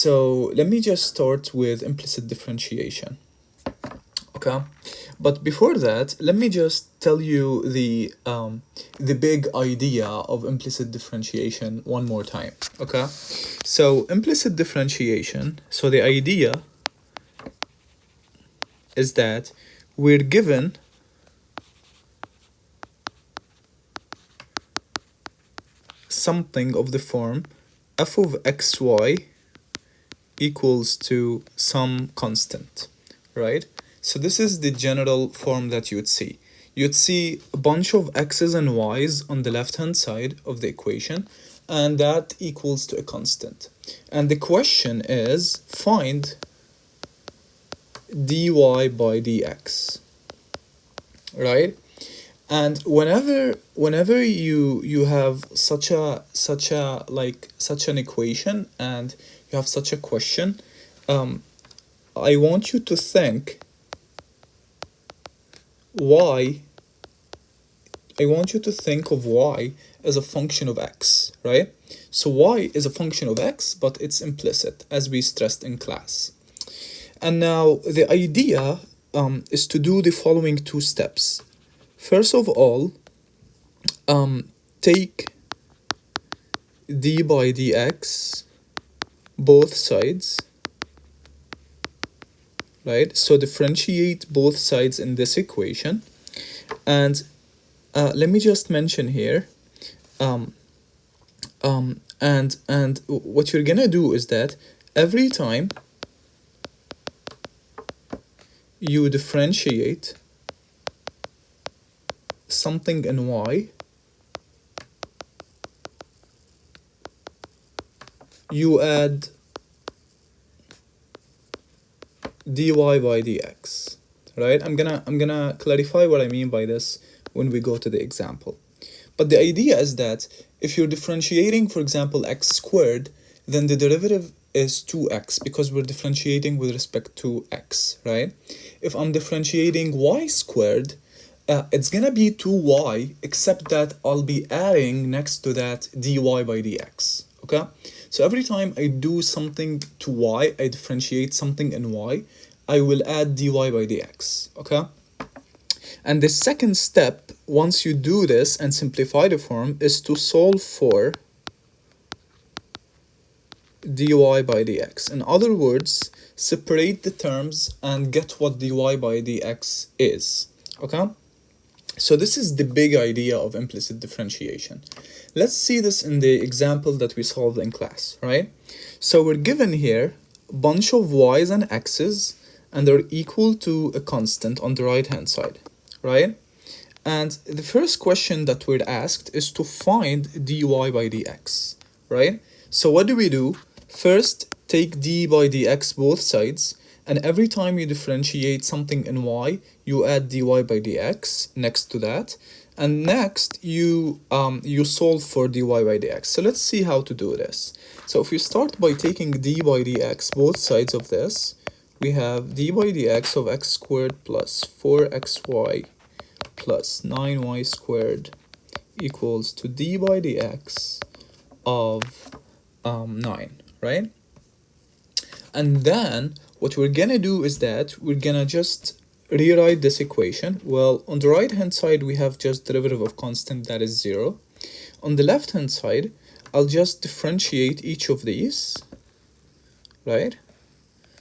So let me just start with implicit differentiation. Okay, but before that, let me just tell you the big idea of implicit differentiation one more time. Okay, so implicit differentiation. So the idea is that we're given something of the form f of xy equals to some constant, right? So this is the general form that you would see. You'd see a bunch of x's and y's on the left-hand side of the equation, and that equals to a constant. And the question is, find dy by dx, right? And whenever you have such an equation and you have such a question, I want you to think y. I want you to think of y as a function of x, right? So y is a function of x, but it's implicit, as we stressed in class. And now the idea is to do the following two steps. First of all, take d by dx both sides, right? So differentiate both sides in this equation. And let me just mention here, and what you're gonna do is that every time you differentiate something in y, you add dy by dx, right? I'm gonna clarify what I mean by this when we go to the example. But the idea is that if you're differentiating, for example, x squared, then the derivative is 2x because we're differentiating with respect to x, right? If I'm differentiating y squared, it's gonna be 2y, except that I'll be adding next to that dy by dx, okay? So every time I do something to y, I differentiate something in y, I will add dy by dx, okay? And the second step, once you do this and simplify the form, is to solve for dy by dx. In other words, separate the terms and get what dy by dx is, okay? So this is the big idea of implicit differentiation. Let's see this in the example that we solved in class, right? So we're given here a bunch of y's and x's, and they're equal to a constant on the right hand side, right? And the first question that we're asked is to find dy by dx, right? So what do? First, take d by dx both sides, and every time you differentiate something in y, you add dy by dx next to that, and next you solve for dy by dx. So let's see how to do this. So if we start by taking d by dx both sides of this, we have d by dx of x squared plus 4xy plus 9y squared equals to d by dx of 9, right? And then what we're gonna do is that we're gonna just rewrite this equation. Well, on the right hand side we have just derivative of constant, that is 0. On the left hand side, I'll just differentiate each of these, right?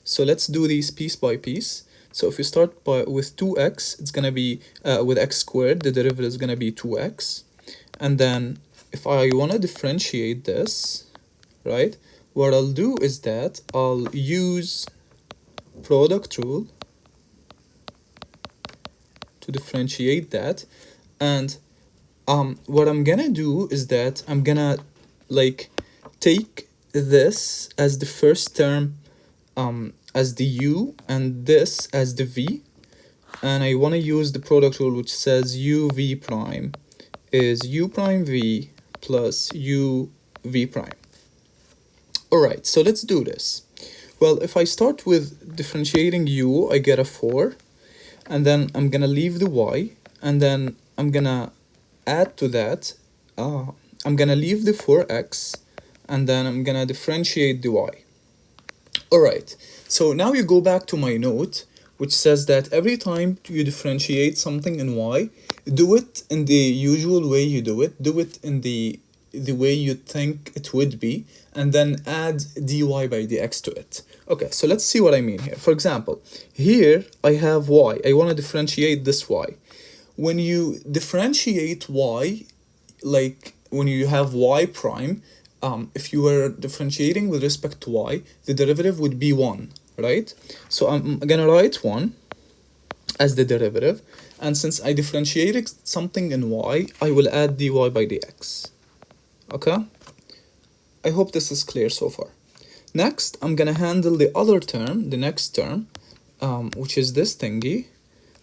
So let's do these piece by piece. So if we start with 2x, it's gonna be with x squared, the derivative is gonna be 2x. And then if I wanna differentiate this, right, what I'll do is that I'll use product rule to differentiate that. And what I'm gonna do is that I'm gonna take this as the first term as the u and this as the v, and I want to use the product rule which says u v prime is u prime v plus u v prime. Alright, so let's do this. Well, if I start with differentiating u, I get a 4, and then I'm gonna leave the y, and then I'm gonna add to that, I'm gonna leave the 4x, and then I'm gonna differentiate the y. Alright, so now you go back to my note, which says that every time you differentiate something in y, do it in the usual way you do it in the way you think it would be, and then add dy by dx to it. Okay, so let's see what I mean here. For example, here I have y. I want to differentiate this y. When you differentiate y, like when you have y prime, if you were differentiating with respect to y, the derivative would be 1, right? So I'm gonna write 1 as the derivative, and since I differentiated something in y, I will add dy by dx. Okay? I hope this is clear so far. Next, I'm gonna handle the other term, the next term, which is this thingy,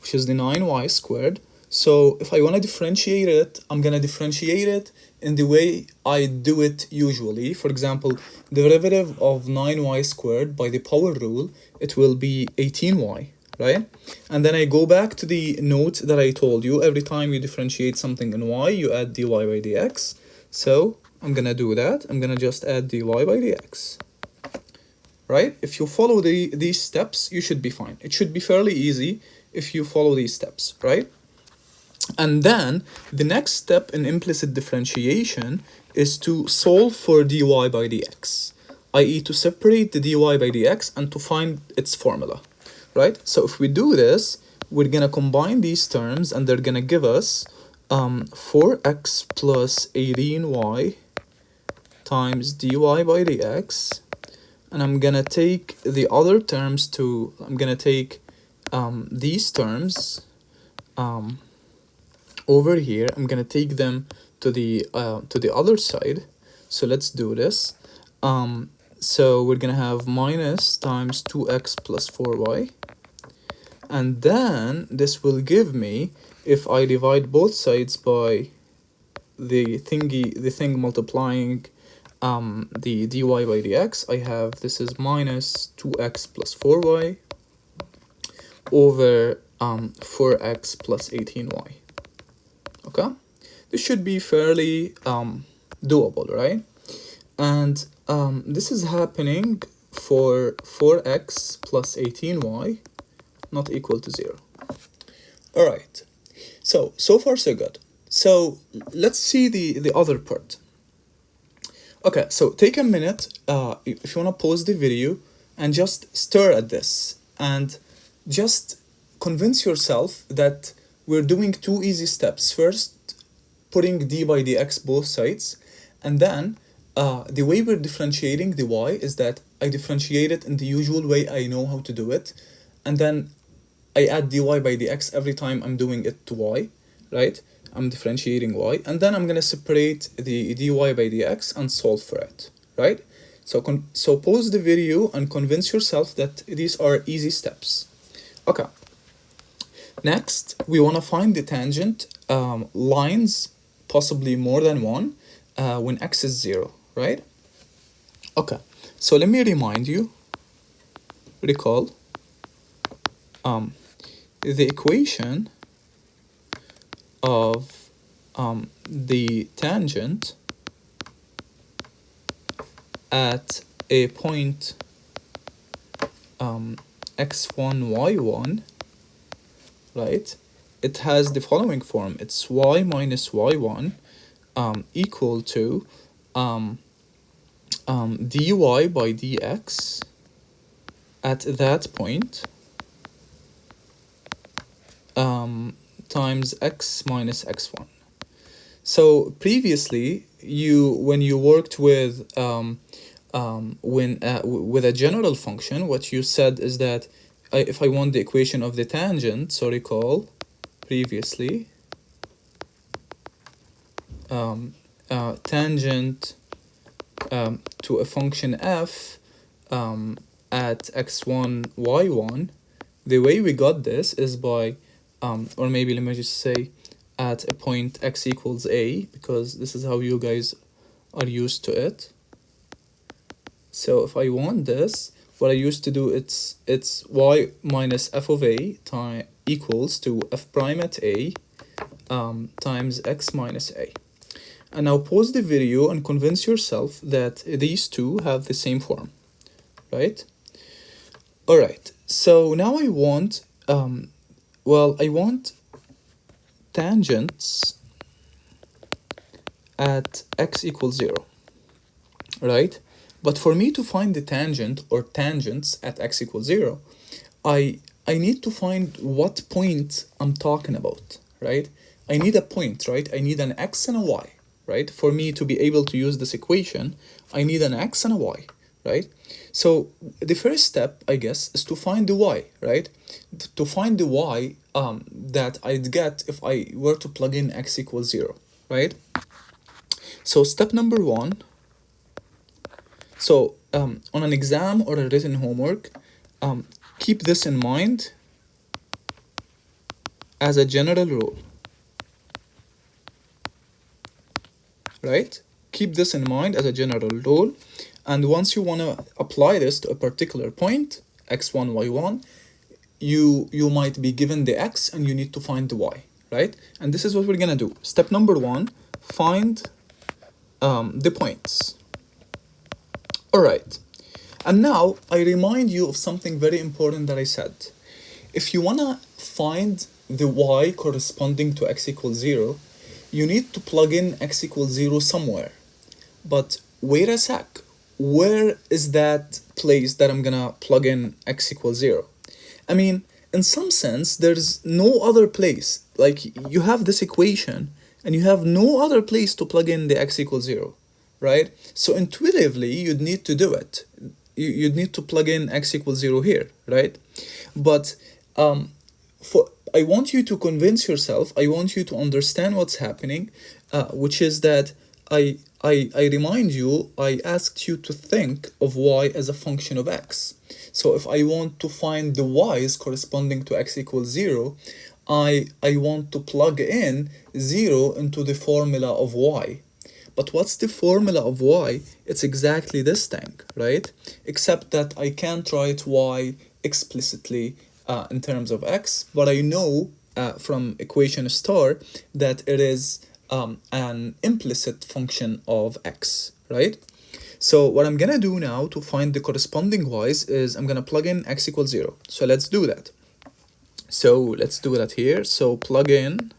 which is the 9y squared. So if I want to differentiate it, I'm gonna differentiate it in the way I do it usually. For example, the derivative of 9y squared by the power rule, it will be 18y, right? And then I go back to the note that I told you. Every time you differentiate something in y, you add dy by dx. So I'm gonna do that. I'm gonna just add dy by dx. Right? If you follow these steps, you should be fine. It should be fairly easy if you follow these steps, right? And then the next step in implicit differentiation is to solve for dy by dx, i.e. to separate the dy by dx and to find its formula, right? So if we do this, we're gonna combine these terms and they're gonna give us 4x plus 18y times dy by dx. And I'm gonna take the other terms to, I'm gonna take these terms over here. I'm gonna take them to the other side. So let's do this. So we're gonna have minus times 2x plus 4y. And then this will give me, if I divide both sides by the thing multiplying the dy by dx, I have, this is minus 2x plus 4y over 4x plus 18y. Okay, this should be fairly doable, right? And this is happening for 4x plus 18y not equal to 0. All right, so far so good. So let's see the other part. Okay, so take a minute, if you want to pause the video and just stir at this and just convince yourself that we're doing two easy steps. First, putting d by dx both sides, and then the way we're differentiating the y is that I differentiate it in the usual way I know how to do it, and then I add dy by dx every time I'm doing it to y, right? I'm differentiating y, and then I'm gonna separate the dy by dx and solve for it, right? So pause the video and convince yourself that these are easy steps. Okay. Next, we want to find the tangent lines, possibly more than one, when x is 0, right? Okay. So let me recall the equation of the tangent at a point x1, y1, right? It has the following form. It's y minus y1 equal to dy by dx at that point times x minus x1. So previously, when you worked with with a general function, what you said is that if I want the equation of the tangent, so recall previously, tangent to a function f at x1, y1, the way we got this is by, or maybe let me just say, at a point x equals a, because this is how you guys are used to it. So if I want this, what I used to do, it's y minus f of a equals to f prime at a times x minus a. And now pause the video and convince yourself that these two have the same form, right? All right, so now I want, I want tangents at x equals 0, right? But for me to find the tangent or tangents at x equals 0, I need to find what point I'm talking about, right? I need a point, right? I need an x and a y, right? For me to be able to use this equation, I need an x and a y, right? So the first step, I guess, is to find the y, right? To find the y that I'd get if I were to plug in x equals 0, right? So step number one, so on an exam or a written homework, keep this in mind as a general rule, right? Keep this in mind as a general rule, and once you want to apply this to a particular point, x1, y1, you might be given the x and you need to find the y, right? And this is what we're gonna do. Step number one, find the points. All right, and now I remind you of something very important that I said. If you wanna find the y corresponding to x equals 0, you need to plug in x equals 0 somewhere. But wait a sec, where is that place that I'm gonna plug in x equals 0? I mean, in some sense, there's no other place. Like, you have this equation, and you have no other place to plug in the x equals 0, right? So intuitively, you'd need to do it. You'd need to plug in x equals 0 here, right? But I want you to convince yourself, I want you to understand what's happening, which is that I remind you, I asked you to think of y as a function of x. So if I want to find the y's corresponding to x equals 0, I want to plug in 0 into the formula of y. But what's the formula of y? It's exactly this thing, right? Except that I can't write y explicitly in terms of x, but I know from equation star that it is an implicit function of x, right? So what I'm gonna do now to find the corresponding y's is I'm gonna plug in x equals 0. So let's do that. So let's do that here. So plug in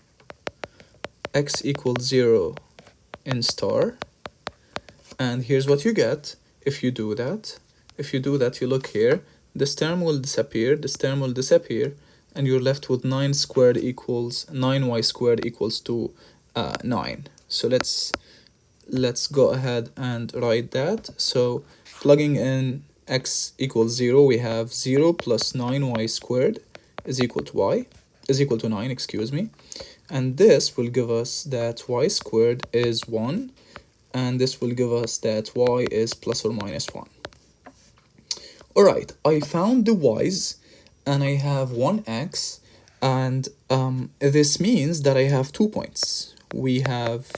x equals 0 in star, and here's what you get if you do that. If you do that, you look here, this term will disappear, this term will disappear, and you're left with 9 squared equals 9y squared equals to 9. So let's go ahead and write that. So plugging in x equals 0, we have 0 plus 9y squared is equal to y, is equal to 9, excuse me. And this will give us that y squared is 1, and this will give us that y is plus or minus 1. Alright, I found the y's, and I have 1x, and this means that I have 2 points. We have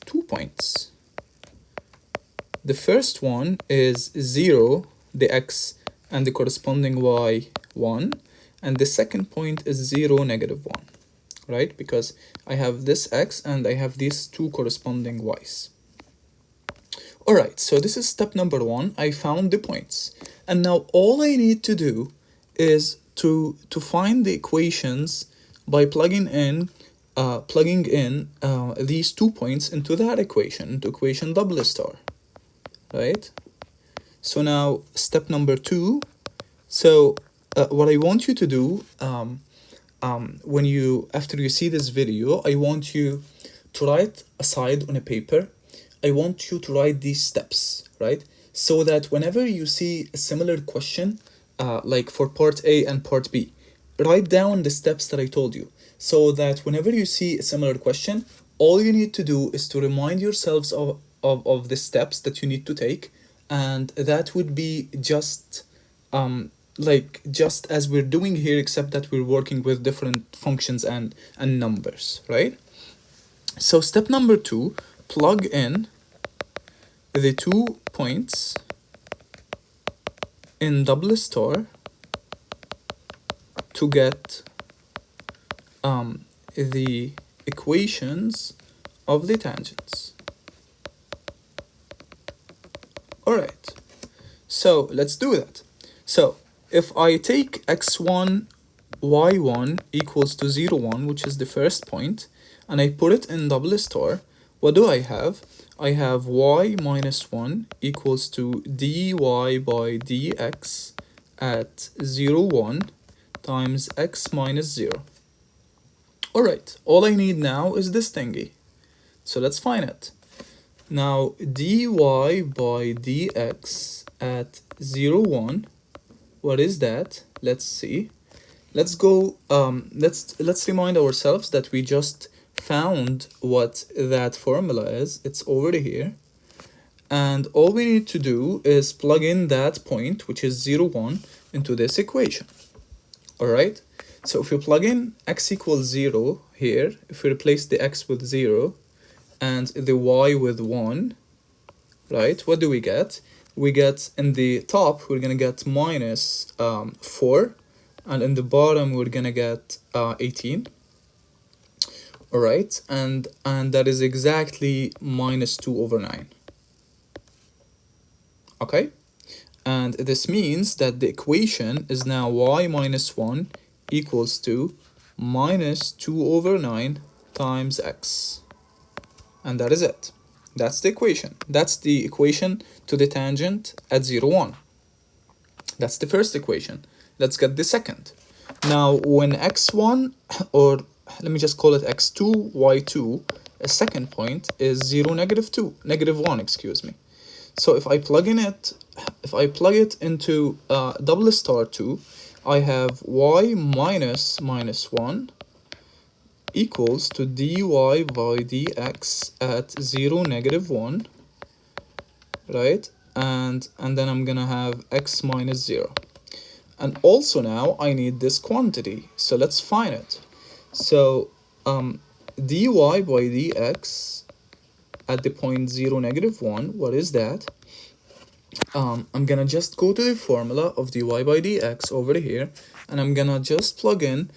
2 points. The first one is 0, the x, and the corresponding y, 1, and the second point is 0, negative 1, right? Because I have this x and I have these two corresponding y's. Alright, so this is step number one. I found the points. And now all I need to do is to find the equations by plugging in these 2 points into that equation, into equation double star, right? So now step number 2. So what I want you to do after you see this video, I want you to write aside on a paper. I want you to write these steps, right? So that whenever you see a similar question, like for part A and part B, write down the steps that I told you, so that whenever you see a similar question, all you need to do is to remind yourselves of the steps that you need to take, and that would be just just as we're doing here, except that we're working with different functions and numbers, right? So step number 2, plug in the 2 points in double star to get the equations of the tangents. Alright, so let's do that. So if I take x1, y1 equals to 0, 1, which is the first point, and I put it in double star, what do I have? I have y minus 1 equals to dy by dx at 0, 1 times x minus 0. Alright, all I need now is this thingy. So let's find it. Now dy by dx at 0, 1, what is that? Let's see. Let's go, let's remind ourselves that we just found what that formula is. It's over here. And all we need to do is plug in that point, which is 0, 1, into this equation. Alright? So if we plug in x equals 0 here, if we replace the x with 0 and the y with 1, right, what do we get? We get in the top, we're gonna get minus 4, and in the bottom, we're gonna get 18. Alright, and that is exactly minus 2 over 9. Okay? And this means that the equation is now y minus 1 equals to minus 2 over 9 times x. And that is it. That's the equation. That's the equation to the tangent at 0, 1. That's the first equation. Let's get the second. Now, when x1, or let me just call it x2, y2, a second point is 0, negative 1, excuse me. So if I plug it into double star 2, I have y minus 1 equals to dy by dx at 0, negative 1, right? And then I'm gonna have x minus 0. And also now I need this quantity, so let's find it. So dy by dx at the point 0, negative 1, what is that? I'm gonna just go to the formula of dy by dx over here, and I'm gonna just plug in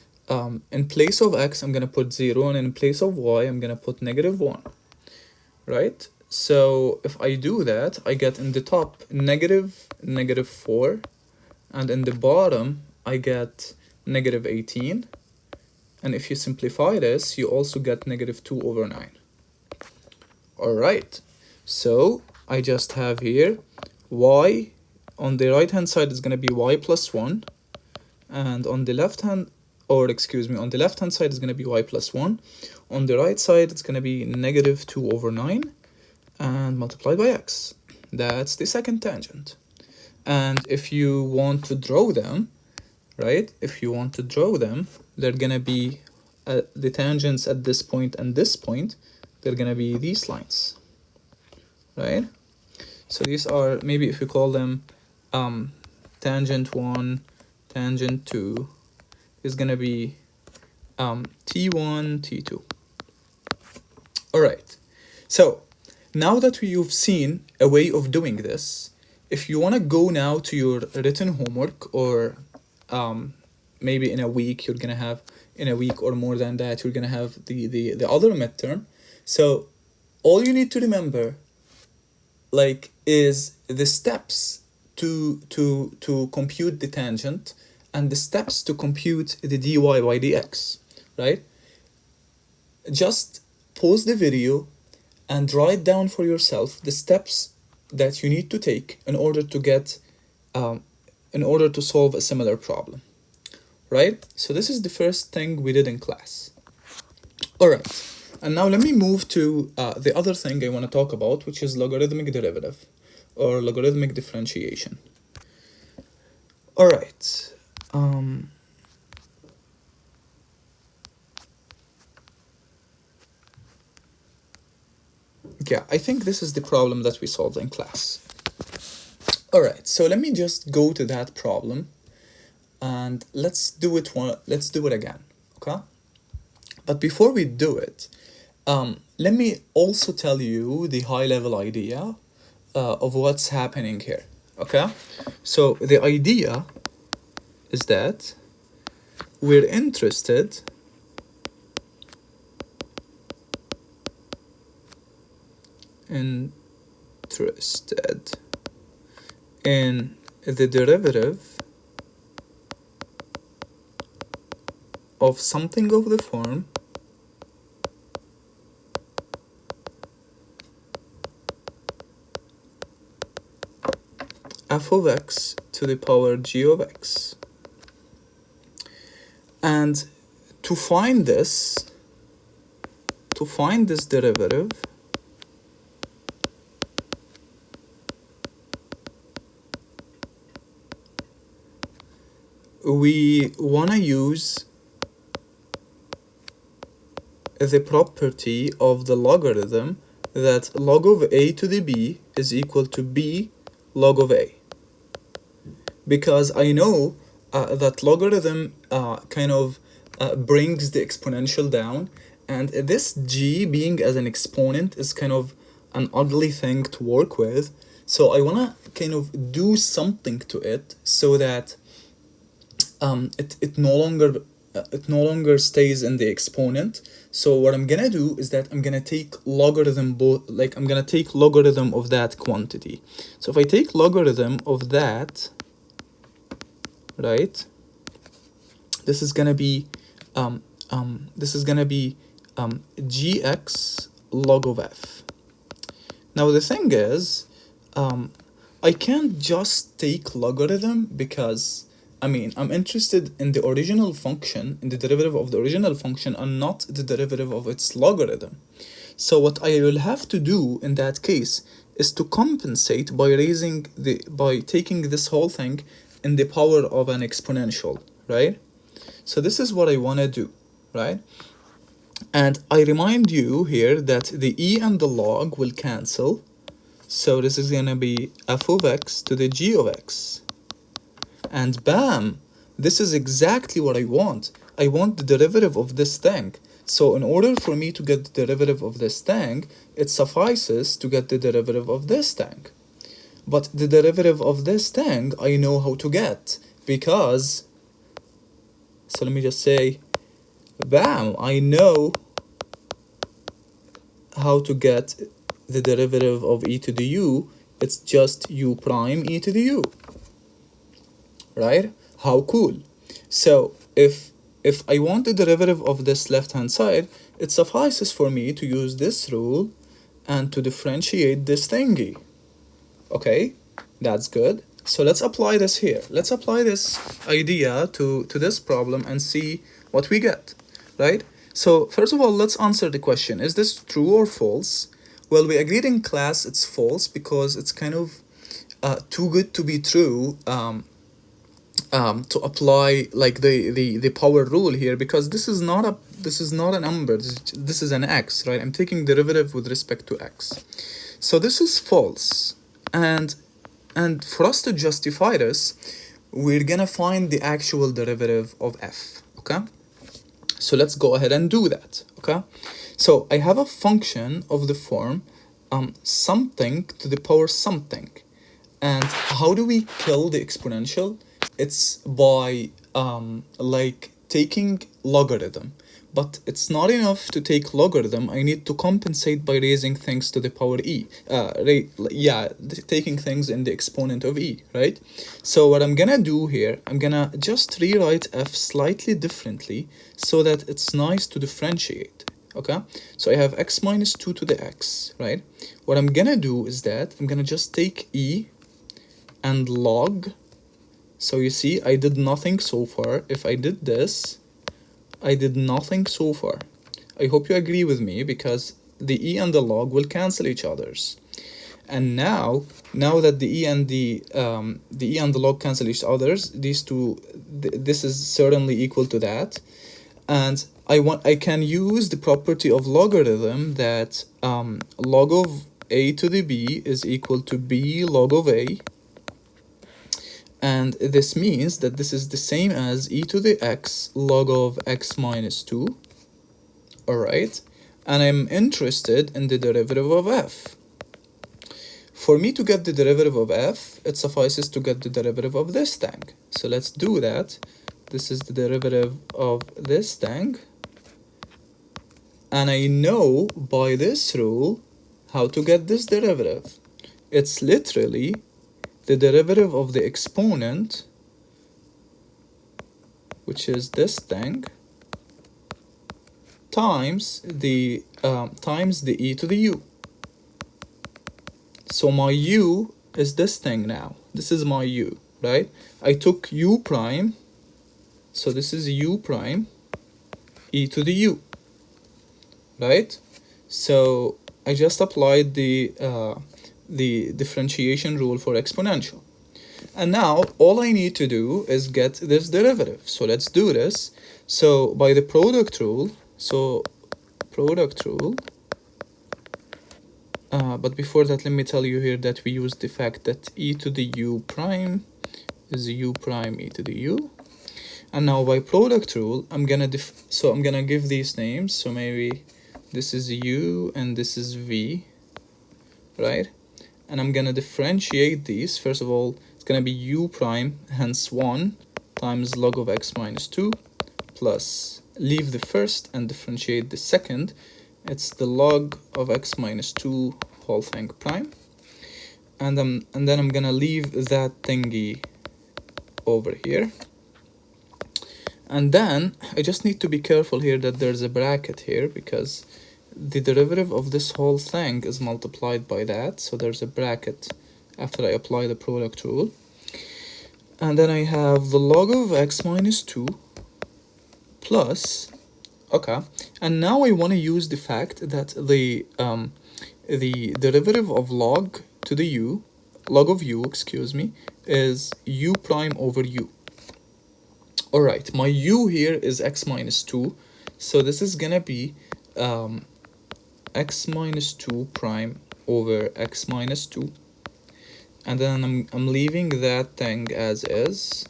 place of x, I'm gonna put 0, and in place of y, I'm gonna put negative 1, right? So if I do that, I get in the top negative 4, and in the bottom, I get negative 18. And if you simplify this, you also get negative 2 over 9. Alright, so I just have here y on the right hand side is going to be y plus 1, and on the left hand, or excuse me, on the left hand side is going to be y plus 1, on the right side it's going to be negative 2 over 9 and multiplied by x. That's the second tangent. And if you want to draw them, right, if you want to draw them, they're going to be the tangents at this point and this point, they're going to be these lines, right? So these are, maybe if you call them tangent 1, tangent 2, is going to be T1, T2. Alright, so now that you've seen a way of doing this, if you want to go now to your written homework, or maybe in a week, you're going to have, in a week or more than that, you're going to have the other midterm. So all you need to remember, like, is the steps to compute the tangent and the steps to compute the dy by dx, right? Just pause the video and write down for yourself the steps that you need to take in order to get in order to solve a similar problem, right? So this is the first thing we did in class. All right, and now let me move to the other thing I want to talk about, which is logarithmic derivative or logarithmic differentiation. All right, yeah, I think this is the problem that we solved in class. All right, so let me just go to that problem and let's do it again, okay? But before we do it, let me also tell you the high-level idea of what's happening here, okay? So the idea is that we're interested in the derivative of something of the form f of x to the power g of x. And to find this derivative, we want to use the property of the logarithm that log of a to the b is equal to b log of a, because I know that logarithm brings the exponential down, and this g being as an exponent is kind of an ugly thing to work with. So I want to kind of do something to it so that it no longer stays in the exponent. So what I'm gonna do is that I'm gonna take logarithm of that quantity. So if I take logarithm of that, right, this is gonna be gx log of f. Now the thing is, I can't just take logarithm, because I'm interested in the original function, in the derivative of the original function, and not the derivative of its logarithm. So what I will have to do in that case is to compensate by taking this whole thing in the power of an exponential, right? So this is what I want to do, right? And I remind you here that the e and the log will cancel. So this is going to be f of x to the g of x. And bam, this is exactly what I want. I want the derivative of this thing. So in order for me to get the derivative of this thing, it suffices to get the derivative of this thing. But the derivative of this thing I know how to get, because, so let me just say, bam, I know how to get the derivative of e to the u. It's just u prime e to the u. Right? How cool. So if I want the derivative of this left hand side, it suffices for me to use this rule and to differentiate this thingy. Okay, that's good. So let's apply this here. Let's apply this idea to this problem and see what we get, right? So first of all, let's answer the question, is this true or false? Well, we agreed in class it's false, because it's kind of too good to be true to apply like the power rule here, because this is not a number, this is an x, right? I'm taking derivative with respect to x. So this is false, and for us to justify this, we're gonna find the actual derivative of f. Okay, so let's go ahead and do that. Okay, so I have a function of the form something to the power something. And how do we kill the exponential? It's by taking logarithm. But it's not enough to take logarithm. I need to compensate by raising things to the power e. Taking things in the exponent of e, right? So what I'm gonna do here, I'm gonna just rewrite f slightly differently so that it's nice to differentiate. Okay, so I have x minus 2 to the x, right? What I'm gonna do is that I'm gonna just take e and log. So you see, I did nothing so far. If I did this, I did nothing so far. I hope you agree with me, because the e and the log will cancel each other's. And now that the e and the log cancel each other's, these two, this is certainly equal to that. And I can use the property of logarithm that log of a to the b is equal to b log of a. And this means that this is the same as e to the x log of x minus 2. Alright, and I'm interested in the derivative of f. For me to get the derivative of f, it suffices to get the derivative of this thing. So let's do that. This is the derivative of this thing. And I know by this rule how to get this derivative. It's literally the derivative of the exponent, which is this thing, times the e to the u. So my u is this thing now. This is my u, right? I took u prime, so this is u prime e to the u, right? So I just applied the differentiation rule for exponential. And now all I need to do is get this derivative. So let's do this. So by the product rule, but before that, let me tell you here that we use the fact that e to the u prime is u prime e to the u. And now by product rule, I'm gonna give these names. So maybe this is u and this is v, right? And I'm gonna differentiate these. First of all, it's gonna be u prime, hence 1 times log of x minus 2, plus leave the first and differentiate the second. It's the log of x minus 2 whole thing prime. And then I'm gonna leave that thingy over here. And then I just need to be careful here that there's a bracket here, because the derivative of this whole thing is multiplied by that. So there's a bracket after I apply the product rule. And then I have the log of x minus 2 plus, okay. And now I want to use the fact that the derivative of log to the u, log of u, excuse me, is u prime over u. Alright, my u here is x minus 2, so this is gonna be x minus 2 prime over x minus 2, and then I'm leaving that thing as is.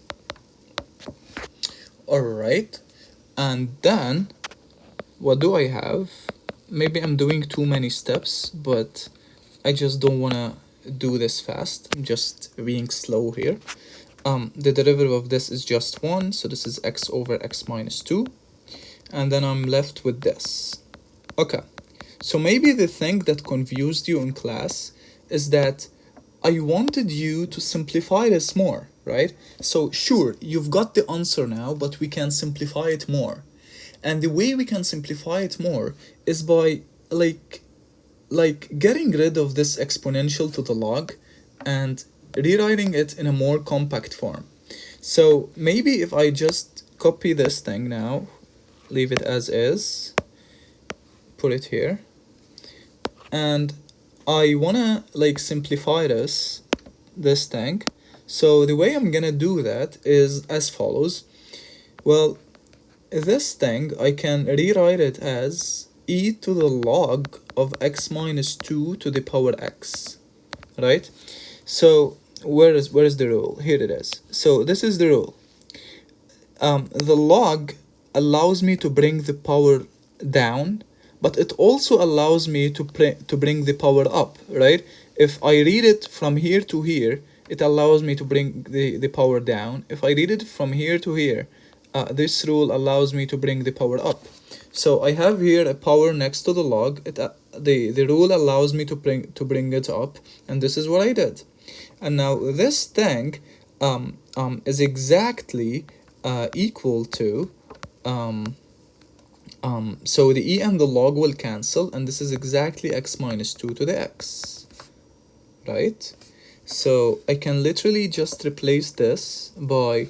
Alright, and then what do I have? Maybe I'm doing too many steps, but I just don't wanna do this fast. I'm just being slow here. The derivative of this is just 1, so this is x over x minus 2, and then I'm left with this. Okay, so maybe the thing that confused you in class is that I wanted you to simplify this more, right? So sure, you've got the answer now, but we can simplify it more. And the way we can simplify it more is by like getting rid of this exponential to the log and rewriting it in a more compact form. So maybe if I just copy this thing now, leave it as is, put it here, and I wanna simplify this thing. So the way I'm gonna do that is as follows. Well, this thing I can rewrite it as e to the log of x minus 2 to the power x, right? So where is the rule? Here it is. So this is the rule. The log allows me to bring the power down, but it also allows me to bring the power up, right? If I read it from here to here, it allows me to bring the power down. If I read it from here to here, this rule allows me to bring the power up. So I have here a power next to the log. The rule allows me to bring it up, and this is what I did. And now this thing is exactly equal to so the e and the log will cancel, and this is exactly x minus 2 to the x, right? So I can literally just replace this by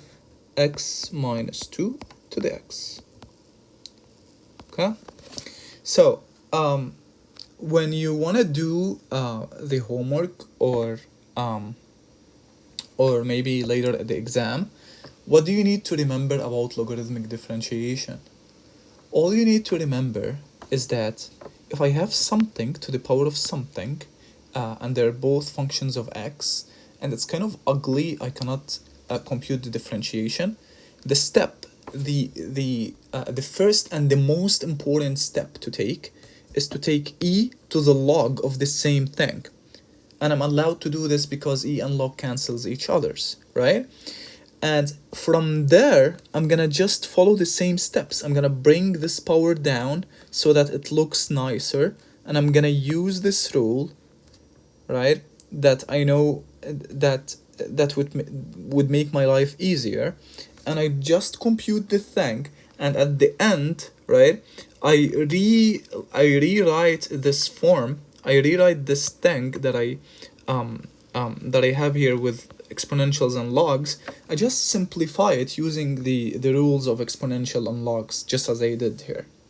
x minus 2 to the x. Okay, so when you want to do the homework or maybe later at the exam, what do you need to remember about logarithmic differentiation? All you need to remember is that if I have something to the power of something, and they're both functions of x, and it's kind of ugly, I cannot compute the differentiation. The step, the first and the most important step to take is to take e to the log of the same thing. And I'm allowed to do this because e and log cancels each other's, right? And from there, I'm gonna just follow the same steps. I'm gonna bring this power down so that it looks nicer, and I'm gonna use this rule, right? That I know that would make my life easier, and I just compute the thing, and at the end, right, I rewrite this form, I rewrite this thing that I have here with exponentials and logs. I just simplify it using the rules of exponential and logs, just as I did here.